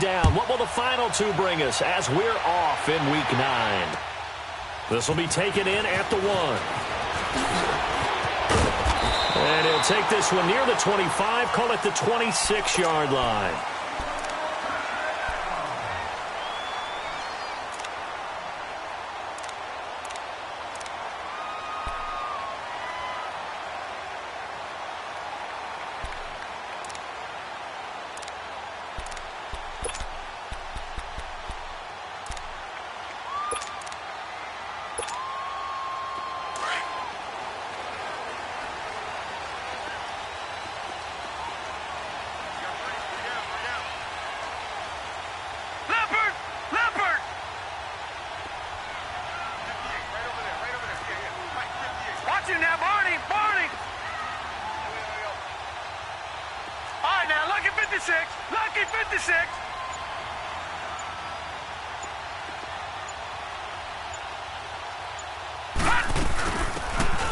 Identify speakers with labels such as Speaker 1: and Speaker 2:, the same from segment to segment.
Speaker 1: down. What will the final two bring us as we're off in Week 9? This will be taken in at the 1. And he'll take this one near the 25, call it the 26-yard line.
Speaker 2: Lucky 56.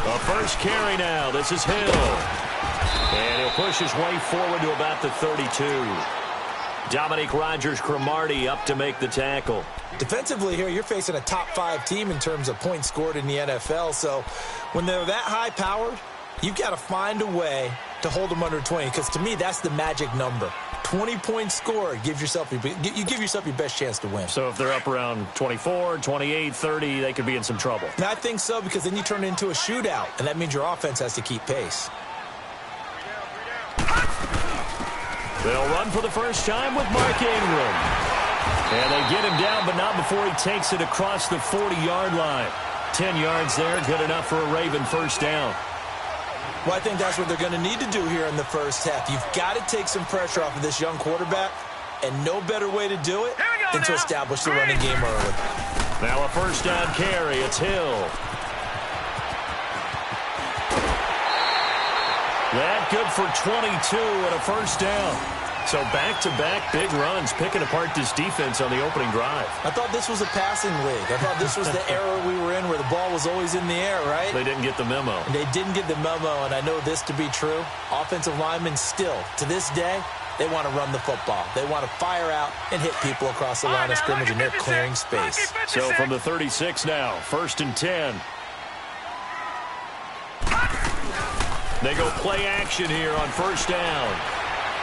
Speaker 1: A first carry now. This is Hill. And he'll push his way forward to about the 32. Dominique Rodgers-Cromartie up to make the tackle.
Speaker 3: Defensively here, you're facing a top 5 team in terms of points scored in the NFL. So when they're that high powered, you've got to find a way to hold them under 20, because to me, that's the magic number. 20 points scored, you give yourself your best chance to win.
Speaker 1: So if they're up around 24, 28, 30, they could be in some trouble.
Speaker 3: And I think so, because then you turn it into a shootout, and that means your offense has to keep pace.
Speaker 1: They'll run for the first time with Mark Ingram. And they get him down, but not before he takes it across the 40-yard line. 10 yards there, good enough for a Raven first down.
Speaker 3: Well, I think that's what they're going to need to do here in the first half. You've got to take some pressure off of this young quarterback, and no better way to do it than to establish the running game early.
Speaker 1: Now a first down carry. It's Hill. That good for 22 and a first down. So back-to-back big runs, picking apart this defense on the opening drive.
Speaker 3: I thought this was a passing league. I thought this was the era we were in where the ball was always in the air, right?
Speaker 1: They didn't get the memo.
Speaker 3: And they didn't get the memo, and I know this to be true. Offensive linemen still, to this day, they want to run the football. They want to fire out and hit people across the line of scrimmage, and they're clearing space.
Speaker 1: So from the 36 now, 1st and 10. They go play action here on first down.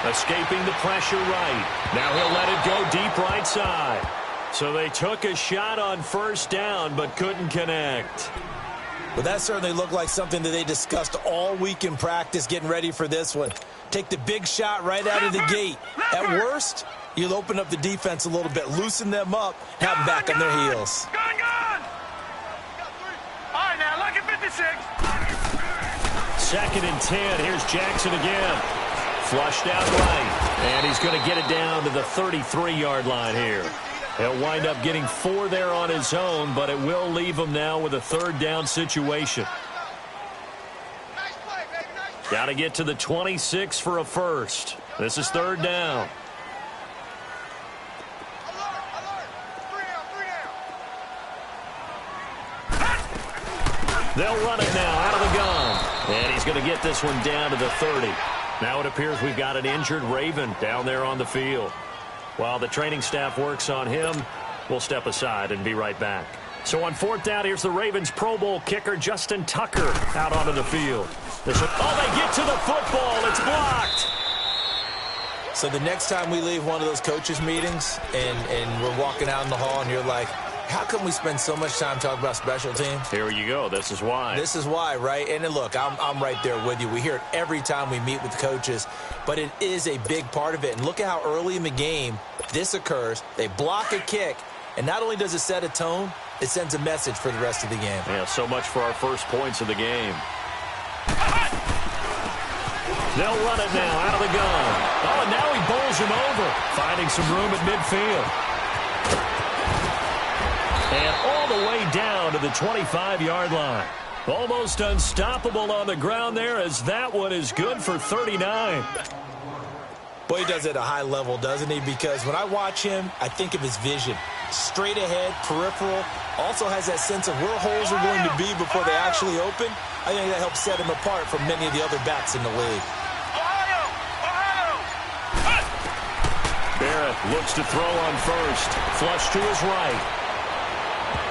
Speaker 1: Escaping the pressure right. Now he'll let it go deep right side. So they took a shot on first down but couldn't connect.
Speaker 3: Well, that certainly looked like something that they discussed all week in practice getting ready for this one. Take the big shot right out of the gate. At worst, you'll open up the defense a little bit, loosen them up, have them back on their heels.
Speaker 2: Gone! All right, now, look at 56.
Speaker 1: 2nd and 10. Here's Jackson again. Flushed out right. And he's going to get it down to the 33-yard line here. He'll wind up getting 4 there on his own, but it will leave him now with a 3rd down situation. Got to get to the 26 for a first. This is 3rd down. They'll run it now out of the gun. And he's going to get this one down to the 30. Now it appears we've got an injured Raven down there on the field. While the training staff works on him, we'll step aside and be right back. So on 4th down, here's the Ravens Pro Bowl kicker Justin Tucker out onto the field. They get to the football. It's blocked.
Speaker 3: So the next time we leave one of those coaches' meetings and we're walking out in the hall and you're like, how come we spend so much time talking about special teams?
Speaker 1: Here you go. This is why.
Speaker 3: This is why, right? And look, I'm right there with you. We hear it every time we meet with coaches, but it is a big part of it. And look at how early in the game this occurs. They block a kick, and not only does it set a tone, it sends a message for the rest of the game.
Speaker 1: Yeah, so much for our first points of the game. They'll run it now out of the gun. Oh, and now he bowls him over, finding some room at midfield. And all the way down to the 25-yard line. Almost unstoppable on the ground there, as that one is good for 39.
Speaker 3: Boy, he does it at a high level, doesn't he? Because when I watch him, I think of his vision. Straight ahead, peripheral. Also has that sense of where holes are going to be before they actually open. I think that helps set him apart from many of the other backs in the league.
Speaker 1: Barrett looks to throw on first. Flush to his right.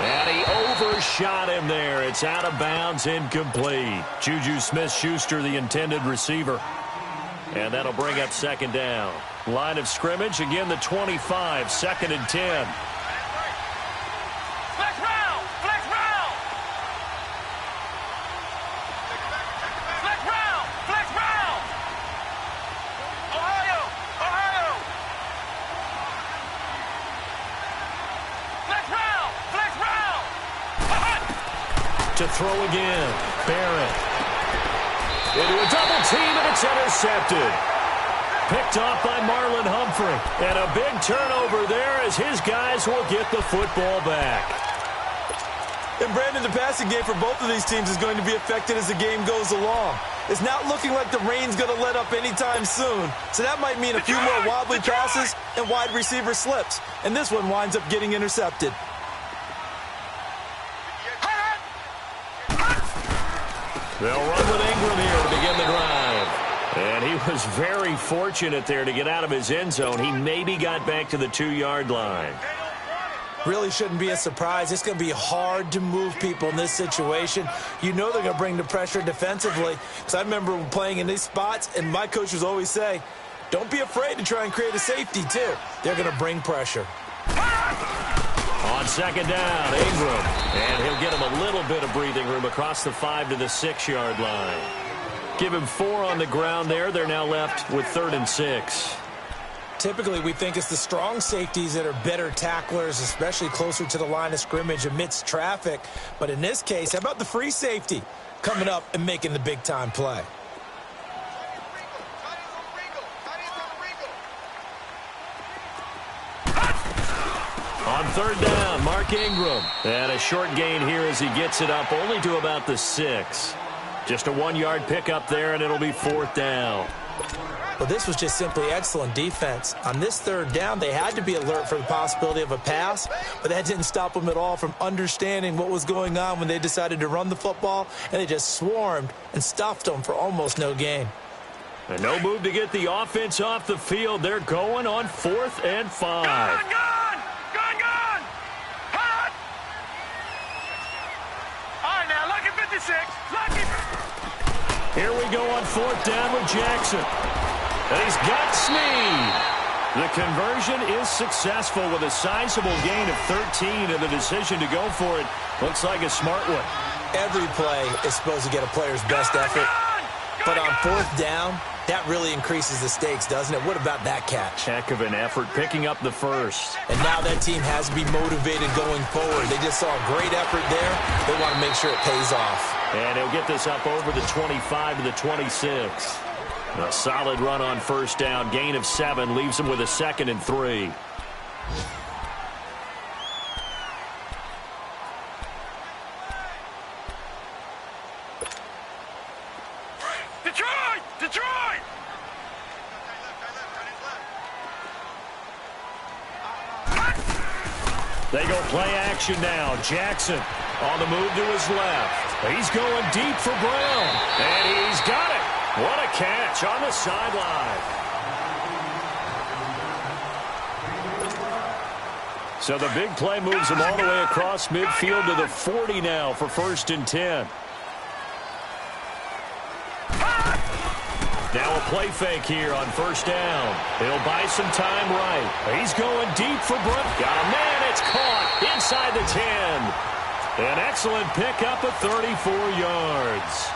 Speaker 1: And he overshot him there. It's out of bounds, incomplete. Juju Smith-Schuster, the intended receiver. And that'll bring up second down. Line of scrimmage, again the 25, 2nd and 10.
Speaker 2: Flex round! Flex round! Flex round! Flex round! Ohio! Ohio! Flex round! Flex round!
Speaker 1: To throw again. Barrett. Into a double team, and it's intercepted. Picked off by Marlon Humphrey. And a big turnover there as his guys will get the football back.
Speaker 3: And Brandon, the passing game for both of these teams is going to be affected as the game goes along. It's not looking like the rain's going to let up anytime soon. So that might mean a few more wobbly passes and wide receiver slips. And this one winds up getting intercepted.
Speaker 1: They'll run with Ingram here to begin the drive. And he was very fortunate there to get out of his end zone. He maybe got back to the 2-yard line.
Speaker 3: Really shouldn't be a surprise. It's going to be hard to move people in this situation. You know they're going to bring the pressure defensively. Because I remember playing in these spots, and my coaches always say, don't be afraid to try and create a safety, too. They're going to bring pressure.
Speaker 1: On second down, Ingram. And he'll get him a little bit of breathing room across the 5 to the 6-yard line. Give him 4 on the ground there. They're now left with 3rd and 6.
Speaker 3: Typically, we think it's the strong safeties that are better tacklers, especially closer to the line of scrimmage amidst traffic. But in this case, how about the free safety coming up and making the big-time play?
Speaker 1: On 3rd down, Mark Ingram. And a short gain here as he gets it up only to about the 6. Just a 1-yard pickup there, and it'll be 4th down.
Speaker 3: Well, this was just simply excellent defense. On this 3rd down, they had to be alert for the possibility of a pass, but that didn't stop them at all from understanding what was going on when they decided to run the football, and they just swarmed and stuffed them for almost no gain.
Speaker 1: And no move to get the offense off the field. They're going on 4th and 5.
Speaker 2: Gone! Hot! All right, now, lucky 56. Lucky.
Speaker 1: Here we go on 4th down with Jackson. And he's got Snead. The conversion is successful with a sizable gain of 13, and the decision to go for it looks like a smart one.
Speaker 3: Every play is supposed to get a player's best effort, but on 4th down, that really increases the stakes, doesn't it? What about that catch?
Speaker 1: Heck of an effort, picking up the first.
Speaker 3: And now that team has to be motivated going forward. They just saw a great effort there. They want to make sure it pays off.
Speaker 1: And he'll get this up over the 25 to the 26. A solid run on 1st down. Gain of 7 leaves him with a 2nd and 3.
Speaker 2: Detroit! Detroit!
Speaker 1: They go play action now. Jackson on the move to his left. He's going deep for Brown. And he's got it. What a catch on the sideline. So the big play moves him all the way across midfield to the 40 now for 1st and 10. Now a play fake here on 1st down. He'll buy some time right. He's going deep for Brown. Got a man. It's caught inside the 10. An excellent pickup of 34 yards.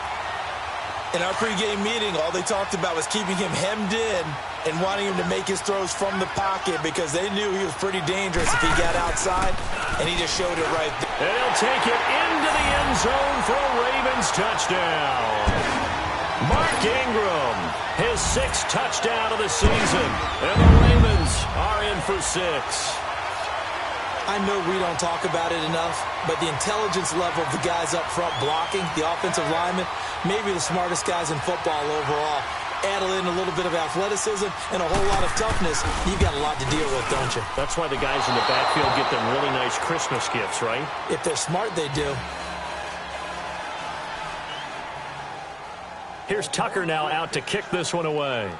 Speaker 3: In our pregame meeting, all they talked about was keeping him hemmed in and wanting him to make his throws from the pocket because they knew he was pretty dangerous if he got outside, and he just showed it right there.
Speaker 1: And he'll take it into the end zone for a Ravens touchdown. Mark Ingram, his 6th touchdown of the season, and the Ravens are in for 6.
Speaker 3: I know we don't talk about it enough, but the intelligence level of the guys up front blocking, the offensive linemen, maybe the smartest guys in football overall. Add in a little bit of athleticism and a whole lot of toughness, you've got a lot to deal with, don't you?
Speaker 1: That's why the guys in the backfield get them really nice Christmas gifts, right?
Speaker 3: If they're smart, they do.
Speaker 1: Here's Tucker now out to kick this one away.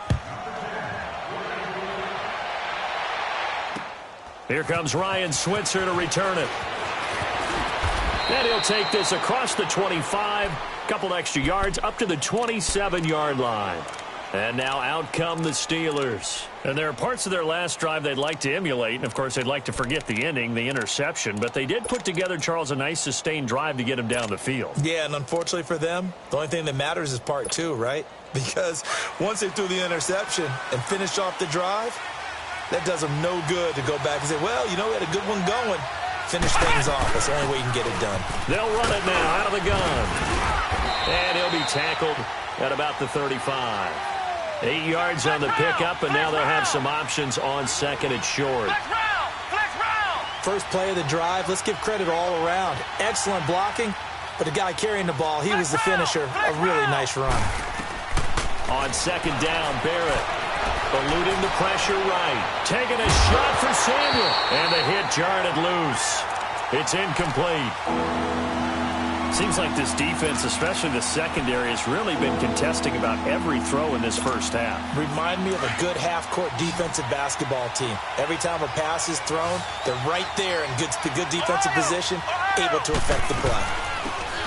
Speaker 1: Here comes Ryan Switzer to return it. And he'll take this across the 25, couple extra yards up to the 27-yard line. And now out come the Steelers. And there are parts of their last drive they'd like to emulate. And, of course, they'd like to forget the ending, the interception. But they did put together, Charles, a nice sustained drive to get him down the field. Yeah, and unfortunately for them, the only thing that matters is part two, right? Because once they threw the interception and finished off the drive, that does them no good to go back and say, well, you know, we had a good one going. Finish things off. That's the only way you can get it done. They'll run it now out of the gun. And he'll be tackled at about the 35. 8 yards on the pickup, and now they'll have some options on second and short. First play of the drive, let's give credit all around. Excellent blocking, but the guy carrying the ball, he was the finisher. A really nice run. On second down, Barrett eluding the pressure right. Taking a shot for Samuel, and the hit jarred it loose. It's incomplete. Seems like this defense, especially the secondary, has really been contesting about every throw in this first half. Remind me of a good half-court defensive basketball team. Every time a pass is thrown, they're right there in good defensive position, able to affect the play.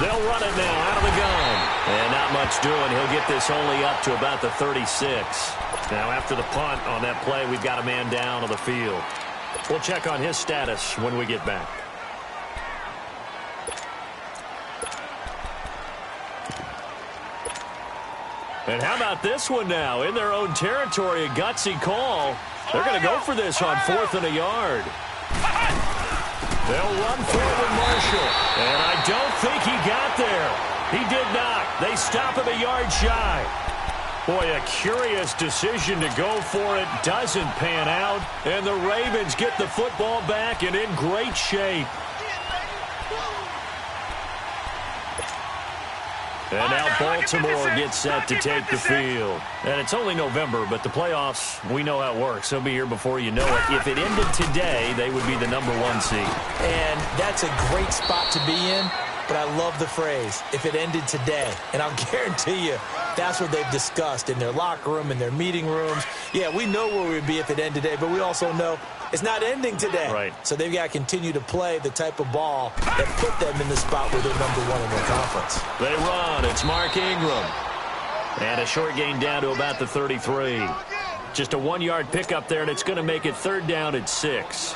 Speaker 1: They'll run it now out of the gun. And not much doing. He'll get this only up to about the 36. Now after the punt on that play, we've got a man down on the field. We'll check on his status when we get back. And how about this one now? In their own territory, a gutsy call. They're going to go for this on 4th and a yard. They'll run forward Marshall. And I don't think he got there. He did not. They stop him a yard shy. Boy, a curious decision to go for it. Doesn't pan out. And the Ravens get the football back and in great shape. And now Baltimore gets set to take the field. And it's only November, but the playoffs, we know how it works. They'll be here before you know it. If it ended today, they would be the #1 seed. And that's a great spot to be in, but I love the phrase, if it ended today. And I'll guarantee you, that's what they've discussed in their locker room, in their meeting rooms. Yeah, we know where we'd be if it ended today, but we also know it's not ending today. Right. So they've got to continue to play the type of ball that put them in the spot where they're #1 in their conference. They run. It's Mark Ingram. And a short gain down to about the 33. Just a 1-yard pickup there, and it's going to make it 3rd down and 6.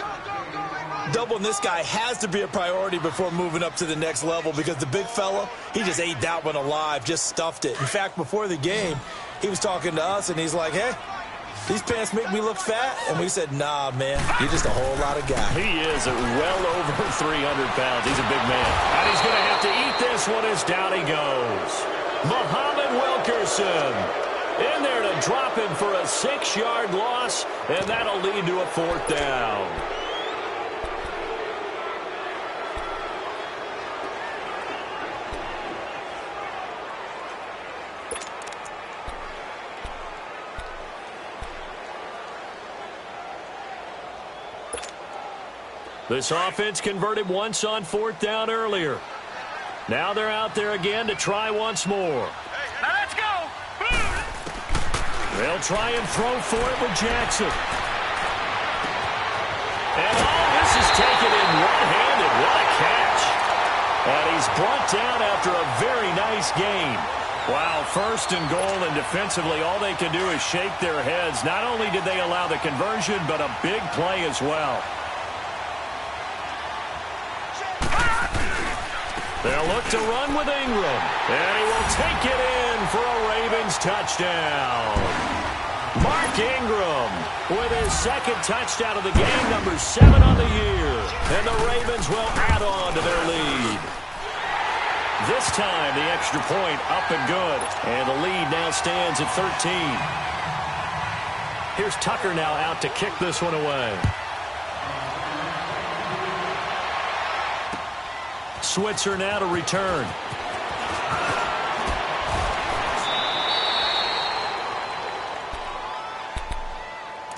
Speaker 1: Doubling this guy has to be a priority before moving up to the next level because the big fella, he just ate that one alive, just stuffed it. In fact, before the game, he was talking to us, and he's like, hey, these pants make me look fat? And we said, nah, man, you're just a whole lot of guy. He is well over 300 pounds. He's a big man. And he's going to have to eat this one as down he goes. Muhammad Wilkerson in there to drop him for a 6-yard loss, and that'll lead to a 4th down. This offense converted once on 4th down earlier. Now they're out there again to try once more.
Speaker 2: Now let's go.
Speaker 1: They'll try and throw for it with Jackson. And this is taken in one-handed. What a catch. And he's brought down after a very nice gain. Wow, 1st and goal, and defensively all they can do is shake their heads. Not only did they allow the conversion, but a big play as well. They'll look to run with Ingram. And he will take it in for a Ravens touchdown. Mark Ingram with his 2nd touchdown of the game, #7 on the year. And the Ravens will add on to their lead. This time, the extra point up and good. And the lead now stands at 13. Here's Tucker now out to kick this one away. Switzer now to return.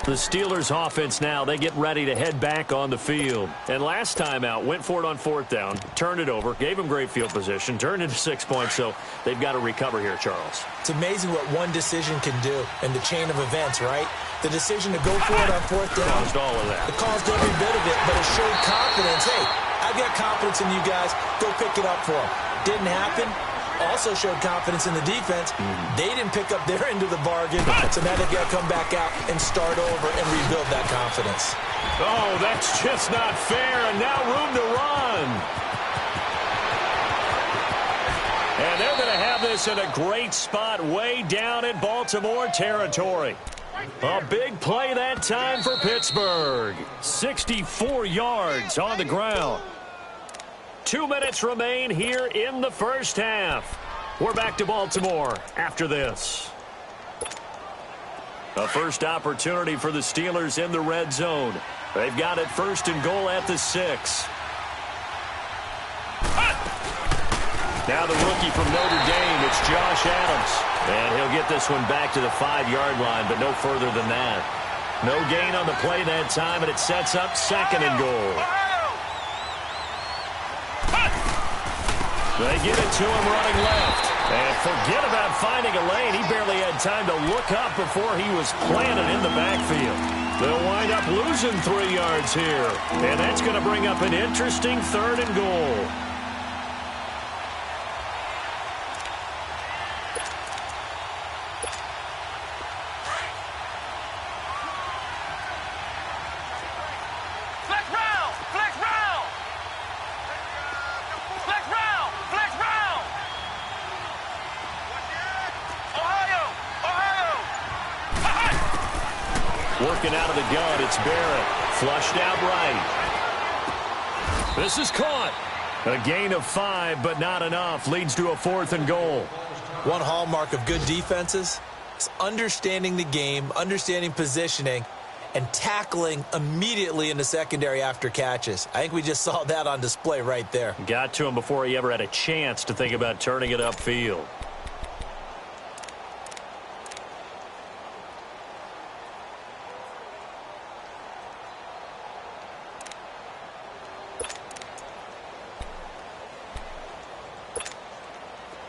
Speaker 1: The Steelers offense now, they get ready to head back on the field. And last time out, went for it on fourth down, turned it over, gave them great field position, turned into 6 points, so they've got to recover here, Charles.
Speaker 3: It's amazing what one decision can do in the chain of events, right? The decision to go for it on fourth down.
Speaker 1: Caused all of that.
Speaker 3: It caused every bit of it, but it showed confidence. Hey, I've got confidence in you guys. Go pick it up for them. Didn't happen. Also showed confidence in the defense. They didn't pick up their end of the bargain, so now they've got to come back out and start over and rebuild that confidence.
Speaker 1: Oh, that's just not fair, and now room to run. And they're going to have this in a great spot way down in Baltimore territory. A big play that time for Pittsburgh. 64 yards on the ground. 2 minutes remain here in the first half. We're back to Baltimore after this. A first opportunity for the Steelers in the red zone. They've got it first and goal at the 6. Now the rookie from Notre Dame, it's Josh Adams. And he'll get this one back to the 5-yard line, but no further than that. No gain on the play that time, and it sets up second and goal. They give it to him running left. And forget about finding a lane. He barely had time to look up before he was planted in the backfield. They'll wind up losing 3 yards here. And that's going to bring up an interesting third and goal. Working out of the gun, it's Barrett. Flushed out right. This is caught. A gain of 5, but not enough. Leads to a 4th and goal.
Speaker 3: One hallmark of good defenses is understanding the game, understanding positioning, and tackling immediately in the secondary after catches. I think we just saw that on display right there.
Speaker 1: Got to him before he ever had a chance to think about turning it upfield.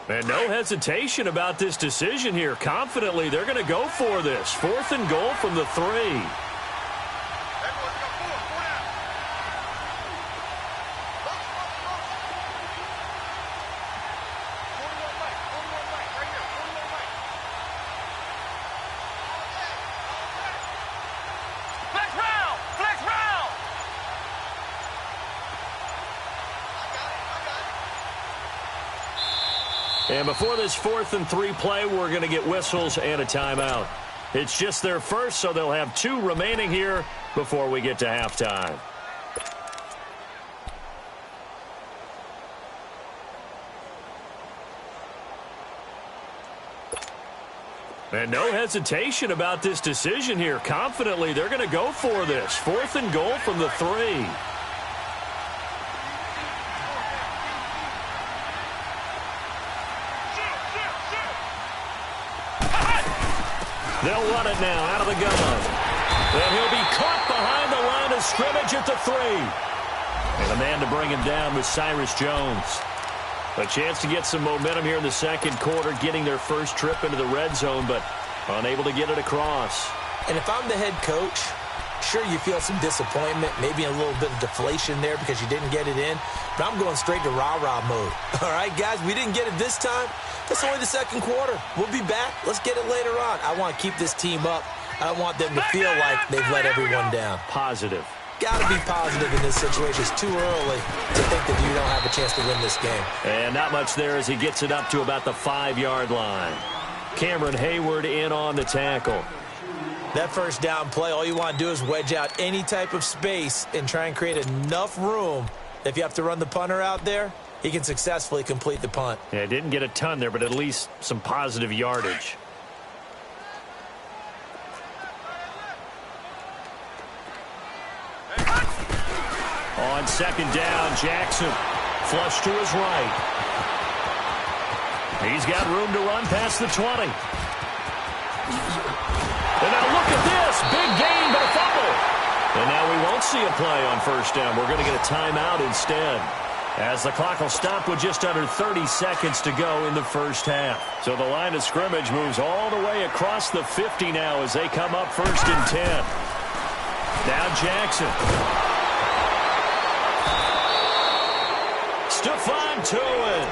Speaker 1: And no hesitation about this decision here. Confidently, they're going to go for this. 4th and goal from the 3. And before this 4th and 3 play, we're going to get whistles and a timeout. It's just their first, so they'll have 2 remaining here before we get to halftime. And no hesitation about this decision here. Confidently, they're going to go for this. 4th and goal from the 3. They'll run it now out of the gun. And he'll be caught behind the line of scrimmage at the 3. And the man to bring him down was Cyrus Jones. A chance to get some momentum here in the second quarter, getting their first trip into the red zone, but unable to get it across.
Speaker 3: And if I'm the head coach, sure you feel some disappointment, maybe a little bit of deflation there because you didn't get it in, but I'm going straight to rah-rah mode. All right, guys, we didn't get it this time. It's only the second quarter. We'll be back. Let's get it later on. I want to keep this team up. I don't want them to feel like they've let everyone down.
Speaker 1: Positive.
Speaker 3: Got to be positive in this situation. It's too early to think that you don't have a chance to win this game.
Speaker 1: And not much there as he gets it up to about the 5-yard line. Cameron Hayward in on the tackle.
Speaker 3: That first down play, all you want to do is wedge out any type of space and try and create enough room. If you have to run the punter out there, he can successfully complete the punt.
Speaker 1: Yeah, didn't get a ton there, but at least some positive yardage. On second down, Jackson flush to his right. He's got room to run past the 20. And now look at this. this. Big gain, but a fumble. And now we won't see a play on first down. We're going to get a timeout instead, as the clock will stop with just under 30 seconds to go in the first half. So the line of scrimmage moves all the way across the 50 now as they come up first and 10. Now Jackson. Stephon Tuitt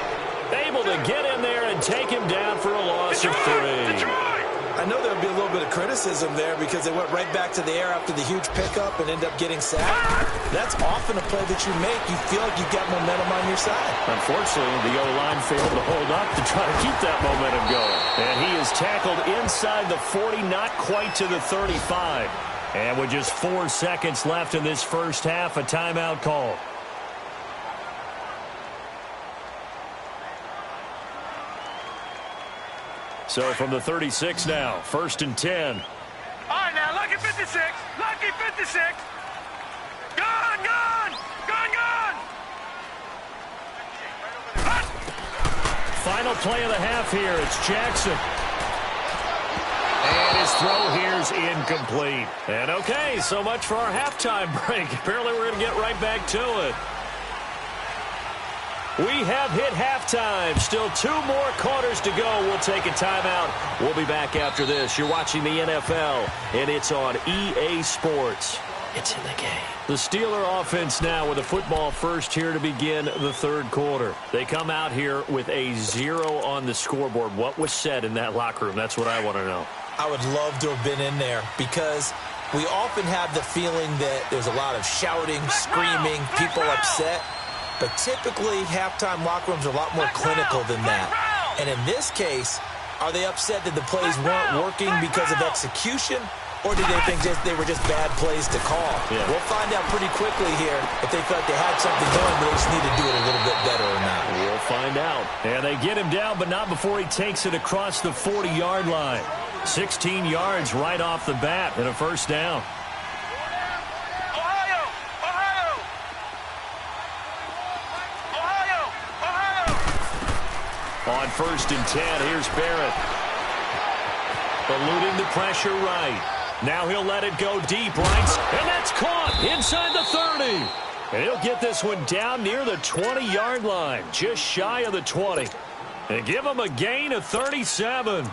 Speaker 1: able to get in there and take him down for a loss of 3.
Speaker 3: I know there'll be a little bit of criticism there because they went right back to the air after the huge pickup and end up getting sacked. That's often a play that you make. You feel like you've got momentum on your side.
Speaker 1: Unfortunately, the O-line failed to hold up to try to keep that momentum going. And he is tackled inside the 40, not quite to the 35. And with just 4 seconds left in this first half, a timeout call. So from the 36 now, first and 10.
Speaker 2: All right, now, lucky 56. Lucky 56. Gone, gone. Gone, gone.
Speaker 1: Final play of the half here. It's Jackson. And his throw here's incomplete. And okay, so much for our halftime break. Apparently we're going to get right back to it. We have hit halftime. Still 2 more quarters to go. We'll take a timeout. We'll be back after this. You're watching the NFL, and it's on EA Sports. It's in the game. The Steeler offense now with a football first here to begin the third quarter. They come out here with a 0 on the scoreboard. What was said in that locker room? That's what I want to know.
Speaker 3: I would love to have been in there because we often have the feeling that there's a lot of shouting, screaming, people upset. But typically, halftime locker rooms are a lot more clinical than that. And in this case, are they upset that the plays weren't working because of execution? Or did they think they were just bad plays to call? Yeah. We'll find out pretty quickly here if they felt they had something going, but they just need to do it a little bit better or not.
Speaker 1: We'll find out. And they get him down, but not before he takes it across the 40-yard line. 16 yards right off the bat and a first down. On first and 10, here's Barrett. Eluding the pressure right. Now he'll let it go deep right. And that's caught inside the 30. And he'll get this one down near the 20-yard line. Just shy of the 20. And give him a gain of 37.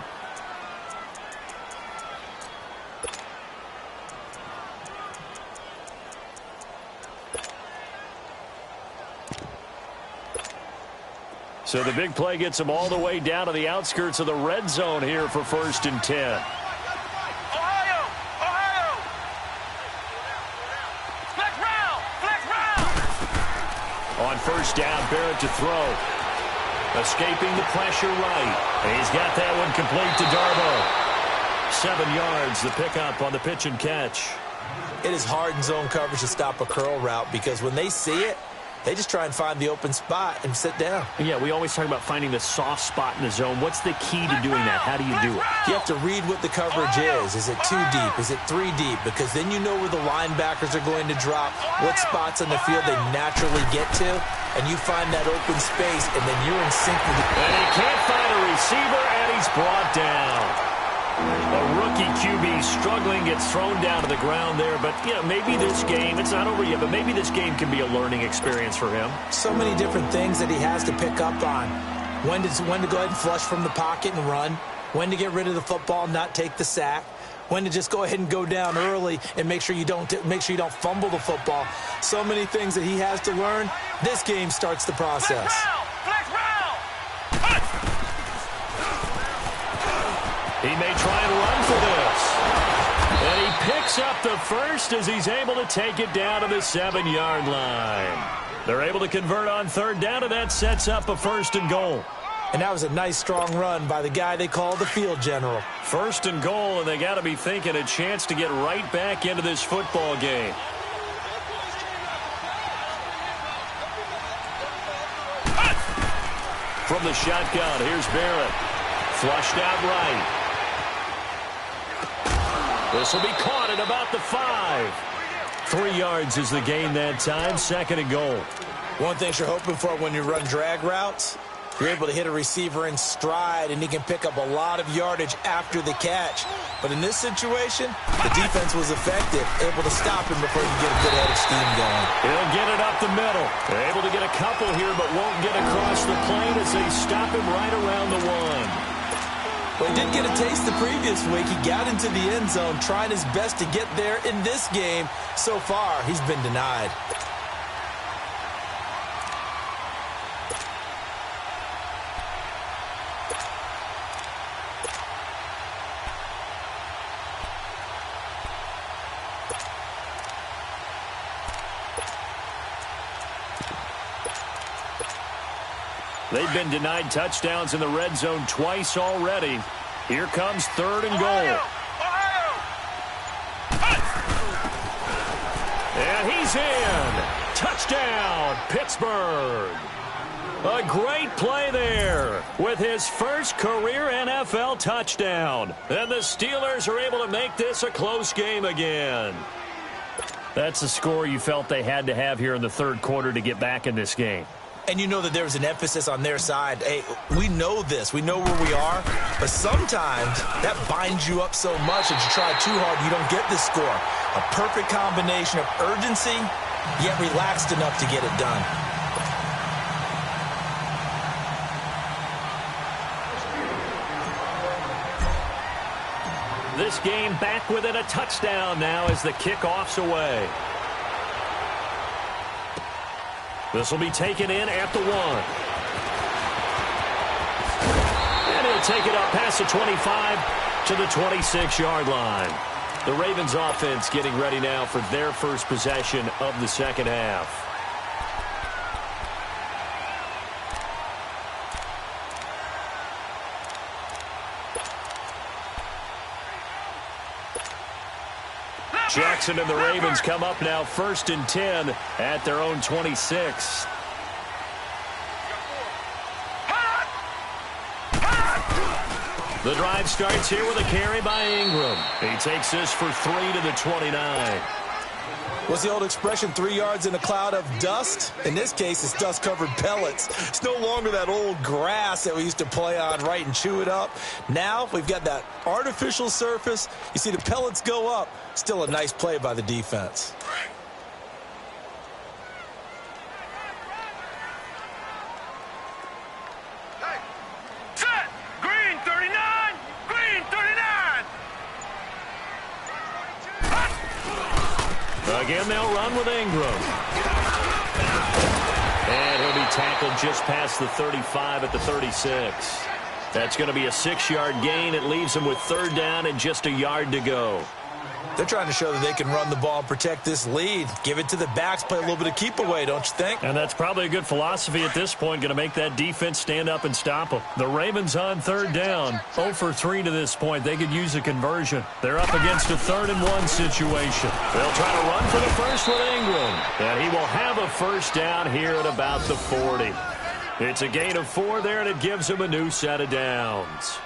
Speaker 1: So the big play gets him all the way down to the outskirts of the red zone here for first and 10.
Speaker 2: Ohio! Ohio! Flex round! Flex round!
Speaker 1: On first down, Barrett to throw. Escaping the pressure right. And he's got that one complete to Darbo. 7 yards, the pickup on the pitch and catch.
Speaker 3: It is hard in zone coverage to stop a curl route because when they see it, they just try and find the open spot and sit down.
Speaker 1: Yeah, we always talk about finding the soft spot in the zone. What's the key to doing that? How do you do it?
Speaker 3: You have to read what the coverage is. Is it 2 deep? Is it 3 deep? Because then you know where the linebackers are going to drop, what spots on the field they naturally get to, and you find that open space, and then you're in sync with it.
Speaker 1: And he can't find a receiver, and he's brought down. A rookie QB struggling, gets thrown down to the ground there. But, yeah, maybe this game, it's not over yet, but maybe this game can be a learning experience for him.
Speaker 3: So many different things that he has to pick up on. When to go ahead and flush from the pocket and run. When to get rid of the football and not take the sack. When to just go ahead and go down early and make sure you don't fumble the football. So many things that he has to learn. This game starts the process.
Speaker 2: Flex round!
Speaker 1: He may try and run for this. And he picks up the first as he's able to take it down to the 7-yard line. They're able to convert on third down, and that sets up a first and goal.
Speaker 3: And that was a nice, strong run by the guy they call the field general.
Speaker 1: First and goal, and they got to be thinking a chance to get right back into this football game. From the shotgun, here's Barrett. Flushed out right. This will be caught at about the 5. 3 yards is the gain that time. Second and goal.
Speaker 3: One thing you're hoping for when you run drag routes, You're able to hit a receiver in stride, and he can pick up a lot of yardage after the catch. But in this situation, the defense was effective, able to stop him before he could get a good head of steam going.
Speaker 1: He'll get it up the middle. They're able to get a couple here, but won't get across the plane as they stop him right around the 1.
Speaker 3: Well, he did get a taste the previous week. He got into the end zone, trying his best to get there in this game. So far, he's been denied.
Speaker 1: They've been denied touchdowns in the red zone twice already. Here comes 3rd and goal. And he's in. Touchdown, Pittsburgh. A great play there with his first career NFL touchdown. And the Steelers are able to make this a close game again. That's the score you felt they had to have here in the 3rd quarter to get back in this game.
Speaker 3: And you know that there's an emphasis on their side. Hey, we know this. We know where we are. But sometimes that binds you up so much that you try too hard, you don't get the score. A perfect combination of urgency, yet relaxed enough to get it done.
Speaker 1: This game back within a touchdown now as the kickoff's away. This will be taken in at the 1. And he'll take it up past the 25 to the 26-yard line. The Ravens offense getting ready now for their first possession of the second half. Jackson and the Ravens come up now 1st and 10 at their own 26. The drive starts here with a carry by Ingram. He takes this for 3 to the 29.
Speaker 3: What's the old expression, 3 yards in a cloud of dust? In this case, it's dust-covered pellets. It's no longer that old grass that we used to play on, right, and chew it up. Now we've got that artificial surface. You see the pellets go up. Still a nice play by the defense.
Speaker 2: Set! Green 39! Green 39!
Speaker 1: Again, they'll run with Ingram. And he'll be tackled just past the 35 at the 36. That's going to be a 6-yard gain. It leaves him with 3rd down and just a yard to go.
Speaker 3: They're trying to show that they can run the ball and protect this lead. Give it to the backs, play a little bit of keep away, don't you think?
Speaker 1: And that's probably a good philosophy at this point, going to make that defense stand up and stop them. The Ravens on 3rd down, 0 for 3 to this point. They could use a conversion. They're up against a 3rd and 1 situation. They'll try to run for the first with Ingram. And he will have a 1st down here at about the 40. It's a gain of 4 there, and it gives him a new set of downs.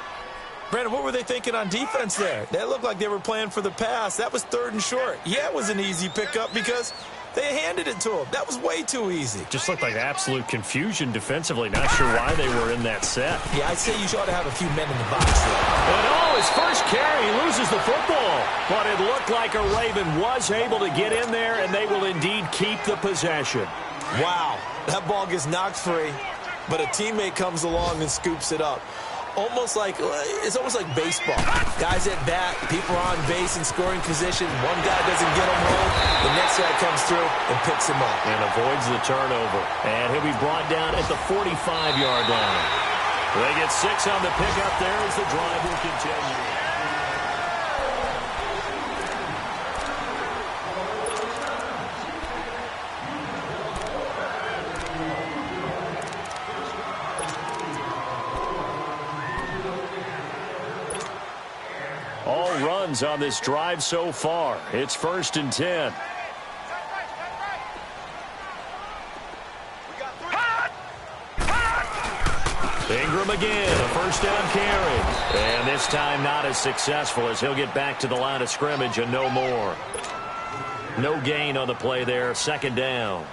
Speaker 3: Brandon, what were they thinking on defense there? They looked like they were playing for the pass. That was 3rd and short. Yeah, it was an easy pickup because they handed it to him. That was way too easy.
Speaker 1: Just looked like absolute confusion defensively. Not sure why they were in that set.
Speaker 3: Yeah, I'd say you ought to have a few men in the box there.
Speaker 1: And his first carry, he loses the football. But it looked like a Raven was able to get in there, and they will indeed keep the possession.
Speaker 3: Wow, that ball gets knocked free, but a teammate comes along and scoops it up. It's almost like baseball. Guys at bat, people are on base in scoring position. One guy doesn't get him home. The next guy comes through and picks him up.
Speaker 1: And avoids the turnover. And he'll be brought down at the 45-yard line. They get 6 on the pickup there as the drive will continue. All runs on this drive so far. It's 1st and 10. Ingram again, a 1st down carry. And this time not as successful as he'll get back to the line of scrimmage and no more. No gain on the play there, 2nd down.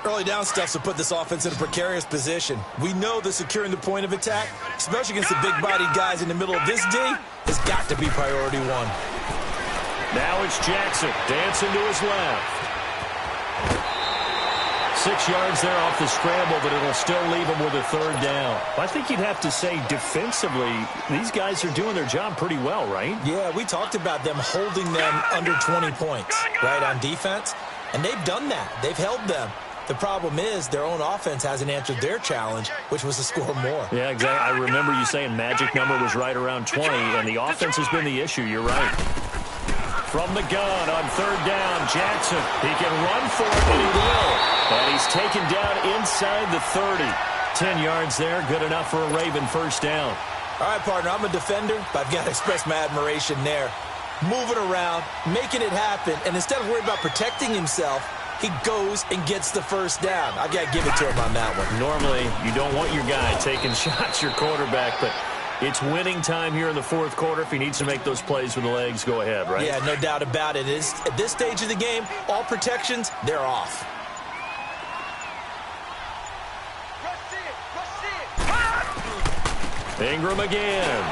Speaker 3: Early down stuff to put this offense in a precarious position. We know that securing the point of attack, especially against the big-bodied guys in the middle of this D, has got to be priority one.
Speaker 1: Now it's Jackson dancing to his left. 6 yards there off the scramble, but it'll still leave him with a third down.
Speaker 4: I think you'd have to say defensively, these guys are doing their job pretty well, right?
Speaker 3: Yeah, we talked about them holding them under 20 points, right, on defense. And they've done that. They've held them. The problem is their own offense hasn't answered their challenge, which was to score more.
Speaker 4: Yeah, exactly. I remember you saying magic number was right around 20, and the offense has been the issue. You're right.
Speaker 1: From the gun on third down, Jackson. He can run for it, and he will. And he's taken down inside the 30. 10 yards there, good enough for a Raven first down.
Speaker 3: All right, partner, I'm a defender, but I've got to express my admiration there. Moving around, making it happen, and instead of worrying about protecting himself, he goes and gets the first down. I got to give it to him on that one.
Speaker 1: Normally, you don't want your guy taking shots, your quarterback, but it's winning time here in the fourth quarter. If he needs to make those plays with the legs, go ahead, right?
Speaker 3: Yeah, no doubt about it. At this stage of the game, all protections, they're off.
Speaker 1: Ingram again.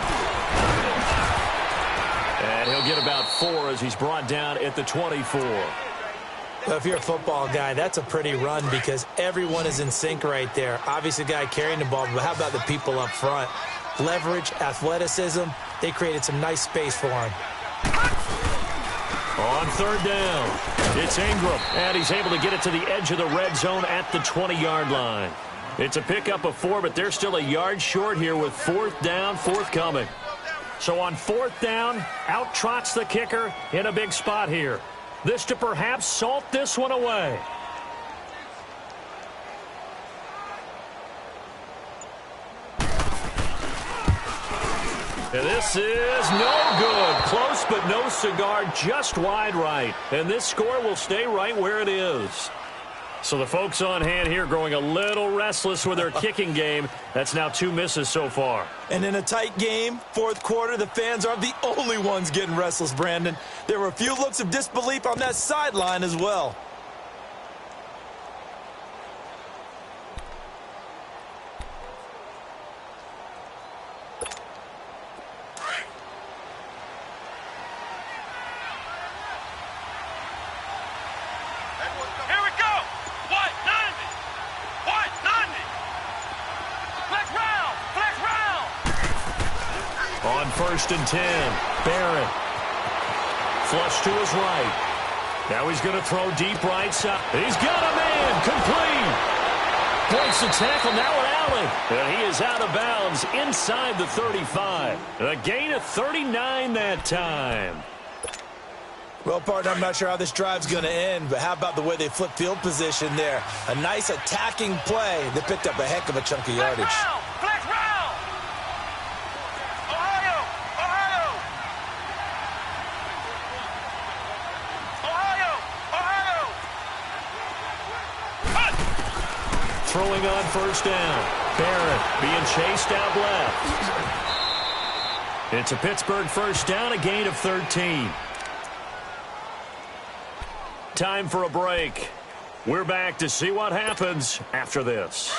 Speaker 1: And he'll get about 4 as he's brought down at the 24.
Speaker 3: Well, if you're a football guy, that's a pretty run because everyone is in sync right there. Obviously, the guy carrying the ball, but how about the people up front? Leverage, athleticism, they created some nice space for him.
Speaker 1: On third down, it's Ingram, and he's able to get it to the edge of the red zone at the 20-yard line. It's a pickup of 4, but they're still a yard short here with fourth down forthcoming. So on fourth down, out trots the kicker in a big spot here. This to perhaps salt this one away. And this is no good. Close, but no cigar, just wide right. And this score will stay right where it is. So the folks on hand here growing a little restless with their kicking game. That's now 2 misses so far.
Speaker 3: And in a tight game, fourth quarter, the fans aren't the only ones getting restless, Brandon. There were a few looks of disbelief on that sideline as well.
Speaker 1: First and 10. Barrett. Flush to his right. Now he's going to throw deep right side. He's got a man. Complete. Breaks the tackle. Now an alley. And he is out of bounds inside the 35. A gain of 39 that time.
Speaker 3: Well, partner, I'm not sure how this drive's going to end, but how about the way they flip field position there? A nice attacking play that picked up a heck of a chunk of yardage.
Speaker 1: Throwing on first down. Barrett being chased out left. It's a Pittsburgh first down, a gain of 13. Time for a break. We're back to see what happens after this.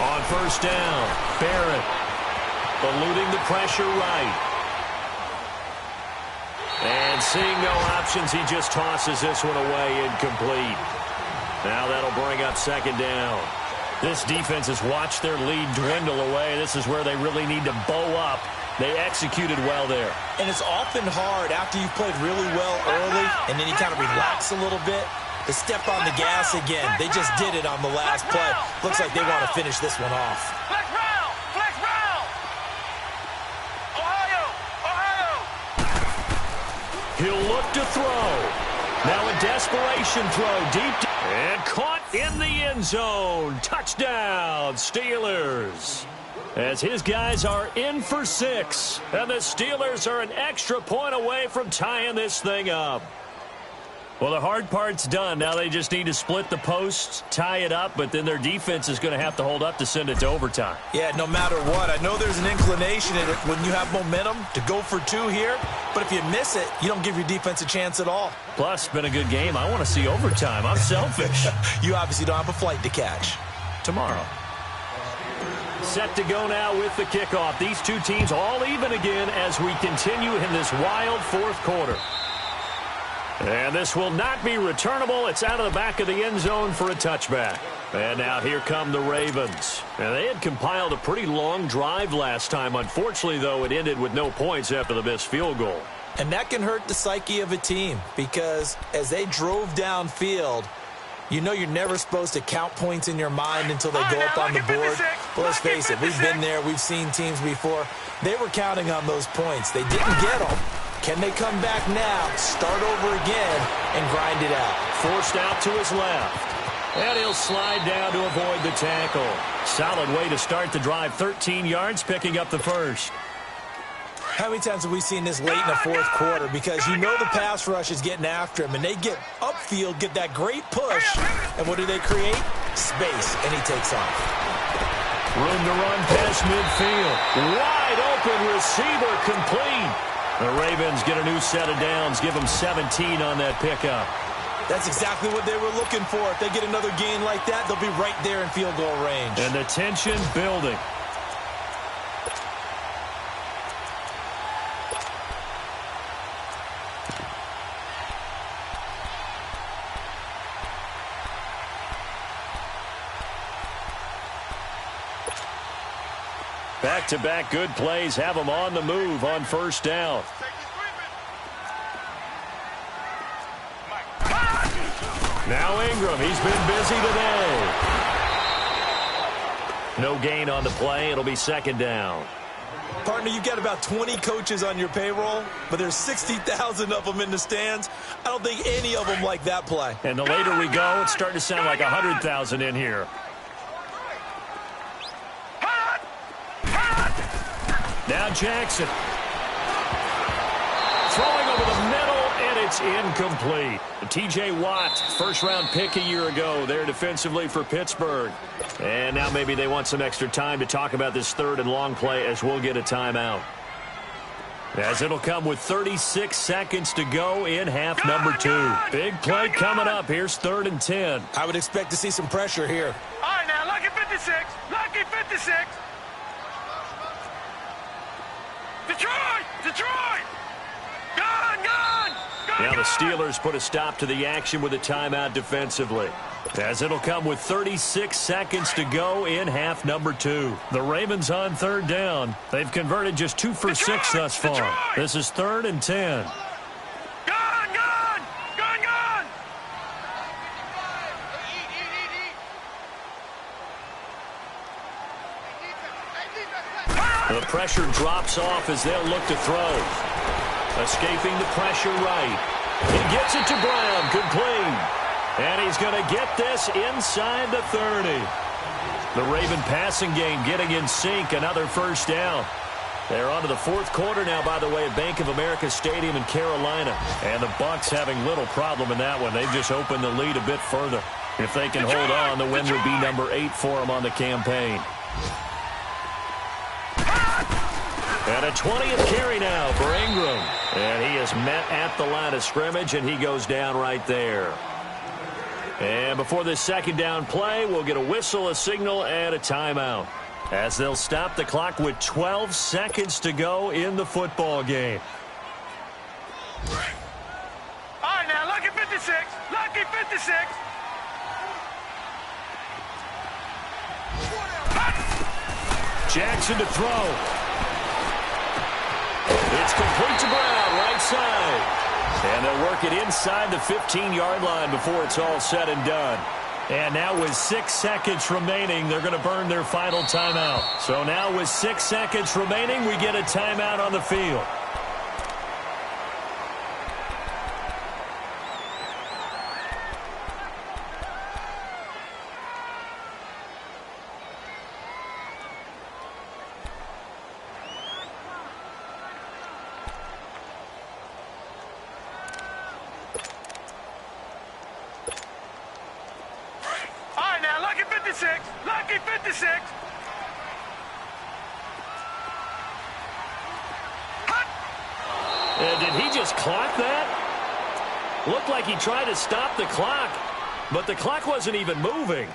Speaker 1: On first down, Barrett eluding the pressure right. And seeing no options, he just tosses this one away incomplete. Now that'll bring up second down. This defense has watched their lead dwindle away. This is where they really need to bow up. They executed well there.
Speaker 3: And it's often hard after you've played really well early and then you kind of relax a little bit to step on the gas again. They just did it on the last play. Looks like they want to finish this one off.
Speaker 2: Flex round! Flex round! Ohio! Ohio!
Speaker 1: He'll look to throw. Now a desperation throw deep. And caught in the end zone. Touchdown, Steelers. As his guys are in for 6. And the Steelers are an extra point away from tying this thing up.
Speaker 4: Well, the hard part's done. Now they just need to split the posts, tie it up, but then their defense is going to have to hold up to send it to overtime.
Speaker 3: Yeah, no matter what. I know there's an inclination in it when you have momentum to go for two here, but if you miss it, you don't give your defense a chance at all.
Speaker 4: Plus, been a good game. I want to see overtime. I'm selfish.
Speaker 3: You obviously don't have a flight to catch.
Speaker 4: Tomorrow. Set to go now with the kickoff. These two teams all even again as we continue in this wild fourth quarter. And this will not be returnable. It's out of the back of the end zone for a touchback. And now here come the Ravens. And they had compiled a pretty long drive last time. Unfortunately, though, it ended with no points after the missed field goal.
Speaker 3: And that can hurt the psyche of a team because as they drove downfield, you know you're never supposed to count points in your mind until they go up on the board. But let's face it, we've been there. We've seen teams before. They were counting on those points. They didn't get them. Can they come back now, start over again, and grind it out?
Speaker 4: Forced out to his left. And he'll slide down to avoid the tackle. Solid way to start the drive. 13 yards, picking up the first.
Speaker 3: How many times have we seen this late in the fourth quarter? Because you know the pass rush is getting after him, and they get upfield, get that great push, and what do they create? Space, and he takes off.
Speaker 4: Room to run past midfield. Wide open receiver complete. The Ravens get a new set of downs, give them 17 on that pickup.
Speaker 3: That's exactly what they were looking for. If they get another gain like that, they'll be right there in field goal range.
Speaker 4: And the tension building. Back-to-back good plays have them on the move on first down. Now Ingram, he's been busy today. No gain on the play. It'll be second down.
Speaker 3: Partner, you've got about 20 coaches on your payroll, but there's 60,000 of them in the stands. I don't think any of them like that play.
Speaker 4: And the later we go, it's starting to sound like 100,000 in here. Now Jackson. Throwing over the middle, and it's incomplete. T.J. Watt, first-round pick a year ago there defensively for Pittsburgh. And now maybe they want some extra time to talk about this third and long play as we'll get a timeout. As it'll come with 36 seconds to go in half number two. Big play coming up. Here's 3rd and 10.
Speaker 3: I would expect to see some pressure here.
Speaker 2: All right, now, lucky 56. Lucky 56. Detroit! Detroit! Gone! Gone!
Speaker 4: Now the Steelers put a stop to the action with a timeout defensively. As it'll come with 36 seconds to go in half number two. The Ravens on 3rd down. They've converted just 2 for 6 thus far. This is 3rd and 10.
Speaker 2: Gone! Gone! Gone! Gone!
Speaker 4: The pressure drops off as they'll look to throw. Escaping the pressure right. He gets it to Brown, complete. And he's going to get this inside the 30. The Raven passing game getting in sync, another first down. They're on to the fourth quarter now, by the way, at Bank of America Stadium in Carolina. And the Bucs having little problem in that one. They've just opened the lead a bit further. If they can hold on, the win would be number 8 for them on the campaign. And a 20th carry now for Ingram. And he is met at the line of scrimmage, and he goes down right there. And before this second down play, we'll get a whistle, a signal, and a timeout. As they'll stop the clock with 12 seconds to go in the football game.
Speaker 2: All right, now, lucky 56. Lucky 56.
Speaker 4: Jackson to throw. It's complete to Brown, right side. And they'll work it inside the 15-yard line before it's all said and done. And now with 6 seconds remaining, they're going to burn their final timeout. So now with 6 seconds remaining, we get a timeout on the field.
Speaker 2: 56. Lucky 56.
Speaker 1: Did he just clock that? Looked like he tried to stop the clock, but the clock wasn't even moving.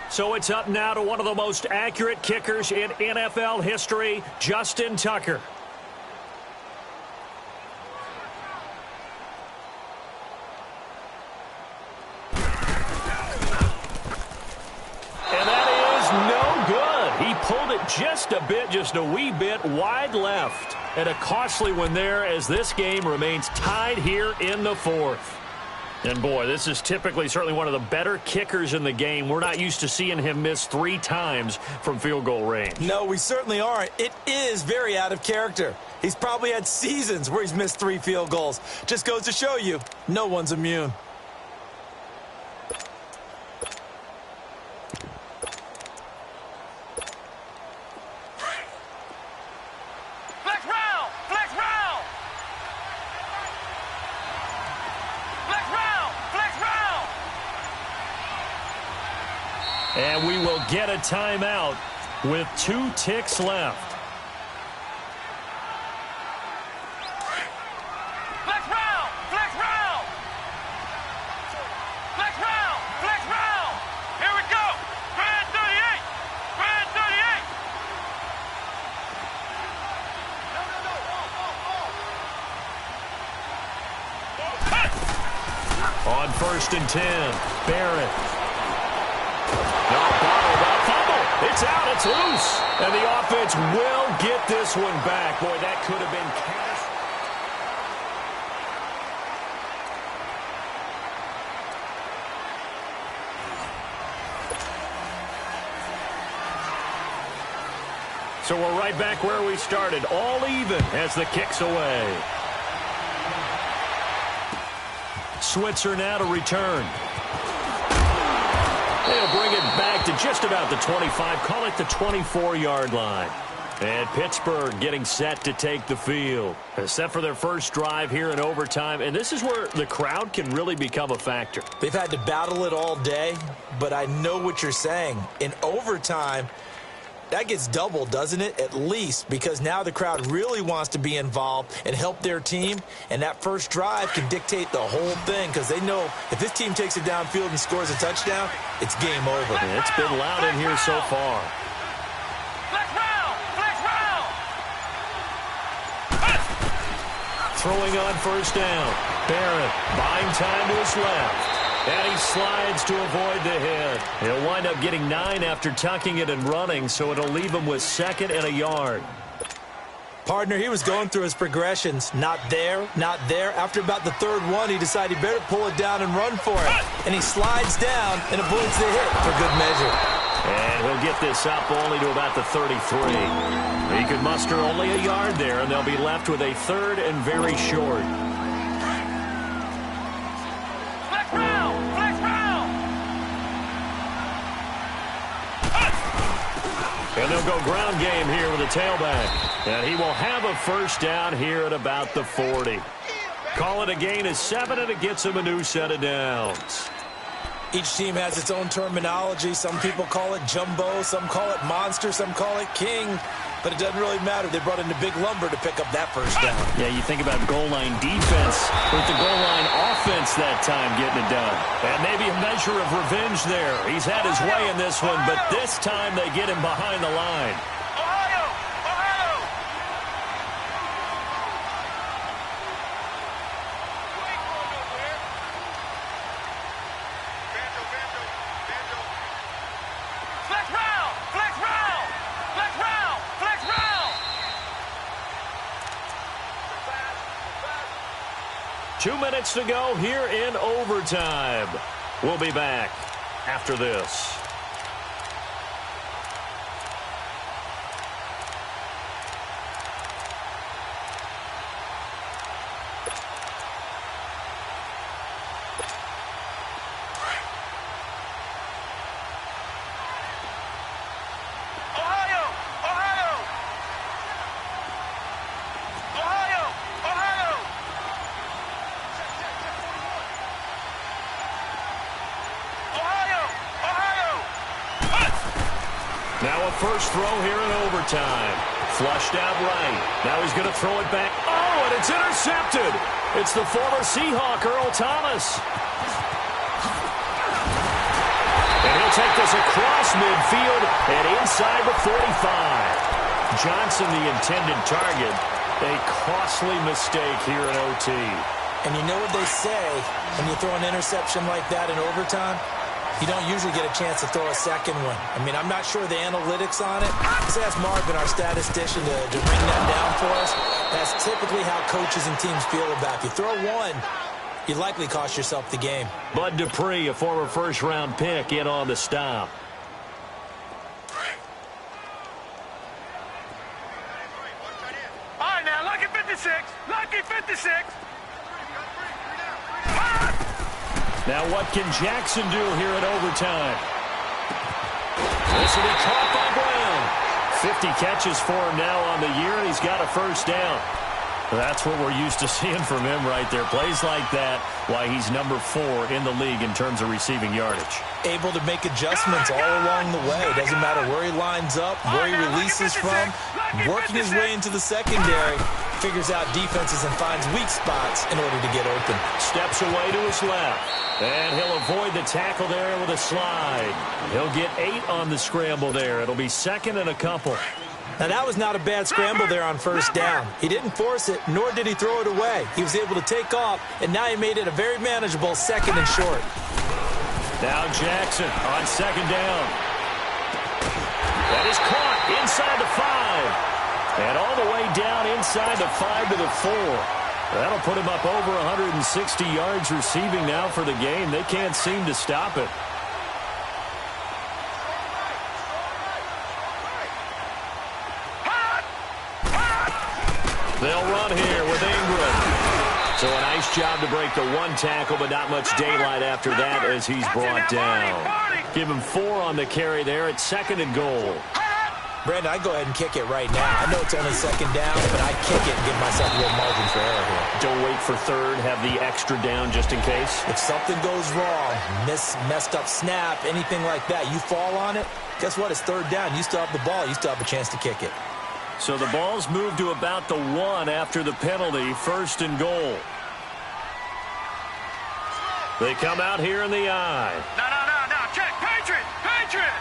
Speaker 1: So it's up now to one of the most accurate kickers in NFL history, Justin Tucker. And that is no good. He pulled it just a wee bit wide left. And a costly one there as this game remains tied here in the fourth. And, boy, this is typically certainly one of the better kickers in the game. We're not used to seeing him miss 3 times from field goal range.
Speaker 3: No, we certainly aren't. It is very out of character. He's probably had seasons where he's missed 3 field goals. Just goes to show you, no one's immune.
Speaker 1: And we will get a timeout with 2 ticks left.
Speaker 2: Flex round! Flex round! Flex round! Flex round! Here we go! Grand 38! Grand 38!
Speaker 1: On 1st and 10, Barrett. No, bottled up. Fumble. It's out. It's loose. And the offense will get this one back. Boy, that could have been So we're right back where we started. All even as the kick's away. Switzer now to return. They'll bring it back to just about the 25. Call it the 24-yard line. And Pittsburgh getting set to take the field. Set for their first drive here in overtime. And this is where the crowd can really become a factor.
Speaker 3: They've had to battle it all day, but I know what you're saying. In overtime, that gets doubled, doesn't it? At least, because now the crowd really wants to be involved and help their team, and that first drive can dictate the whole thing because they know if this team takes it downfield and scores a touchdown, it's game over.
Speaker 1: And it's been loud in here so far.
Speaker 2: Flex round! Flex round!
Speaker 1: Throwing on 1st down. Barrett buying time to his left. And he slides to avoid the hit. He'll wind up getting 9 after tucking it and running, so it'll leave him with 2nd and a yard.
Speaker 3: Partner, he was going through his progressions. Not there, not there. After about the 3rd one, he decided he better pull it down and run for it. And he slides down and avoids the hit for good measure.
Speaker 1: And he'll get this up only to about the 33. He could muster only a yard there, and they'll be left with a 3rd and very short. And they'll go ground game here with a tailback. And he will have a 1st down here at about the 40. Call it a gain of 7, and it gets him a new set of downs.
Speaker 3: Each team has its own terminology. Some people call it jumbo, some call it monster, some call it king. But it doesn't really matter. They brought in the big lumber to pick up that 1st down.
Speaker 1: Yeah, you think about goal line defense with the goal line offense that time getting it done. And maybe a measure of revenge there. He's had his way in this one, but this time they get him behind the line.
Speaker 2: Ohio! Ohio! Flex round! Flex round! Flex round! Flex round!
Speaker 1: 2 minutes to go here in overtime. We'll be back after this.
Speaker 2: Ohio! Ohio! Ohio!
Speaker 1: a first throw here in overtime. Flushed out right. Now he's going to throw it back. Oh, and it's intercepted. It's the former Seahawk, Earl Thomas. And he'll take this across midfield and inside the 45. Johnson, the intended target. A costly mistake here in OT.
Speaker 3: And you know what they say, when you throw an interception like that in overtime, you don't usually get a chance to throw a second one. I mean, I'm not sure the analytics on it. Let's ask Marvin, our statistician, to bring that down for us. That's typically how coaches and teams feel about it. If you throw one, you likely cost yourself the game.
Speaker 1: Bud Dupree, a former first-round pick, in on the stop.
Speaker 2: All right, now, lucky 56. Lucky 56.
Speaker 1: Now what can Jackson do here in overtime? This will be caught by Brown. 50 catches for him now on the year, and he's got a first down. That's what we're used to seeing from him right there. Plays like that, why he's number 4 in the league in terms of receiving yardage.
Speaker 3: Able to make adjustments all along the way. Doesn't matter where he lines up, where he releases from. Working his way into the secondary. Figures out defenses and finds weak spots in order to get open.
Speaker 1: Steps away to his left. And he'll avoid the tackle there with a slide. He'll get 8 on the scramble there. It'll be second and a couple.
Speaker 3: Now, that was not a bad scramble there on first down. He didn't force it, nor did he throw it away. He was able to take off, and now he made it a very manageable second and short.
Speaker 1: Now Jackson on second down. That is caught inside the 5. And all the way down inside the 5 to the 4. That'll put him up over 160 yards receiving now for the game. They can't seem to stop it. They'll run here with Ingram. So a nice job to break the one tackle, but not much daylight after that as he's brought down. Give him 4 on the carry there at second and goal.
Speaker 3: Brandon, I'd go ahead and kick it right now. I know it's only second down, but I'd kick it and give myself a little margin for error here.
Speaker 1: Don't wait for third. Have the extra down just in case.
Speaker 3: If something goes wrong, messed up snap, anything like that, you fall on it, guess what? It's third down. You still have the ball. You still have a chance to kick it.
Speaker 1: So the ball's moved to about the 1 after the penalty. First and goal. They come out here in the eye.
Speaker 2: No. Check. Patriot.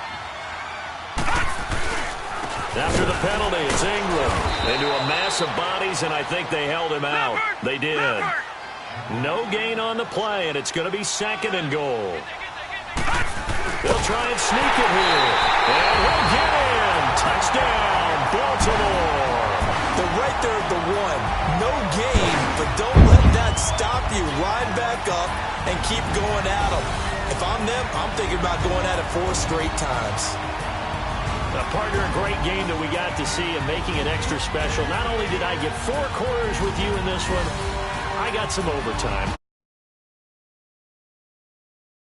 Speaker 1: After the penalty, it's Ingram. Into a mass of bodies, and I think they held him out. They did. No gain on the play, and it's going to be second and goal. They'll try and sneak it here. And he'll get in. Touchdown, Baltimore.
Speaker 3: They're right there at the 1. No gain, but don't let that stop you. Line back up and keep going at them. If I'm them, I'm thinking about going at it 4 straight times.
Speaker 1: Partner, a great game that we got to see and making it extra special. Not only did I get 4 quarters with you in this one, I got some overtime.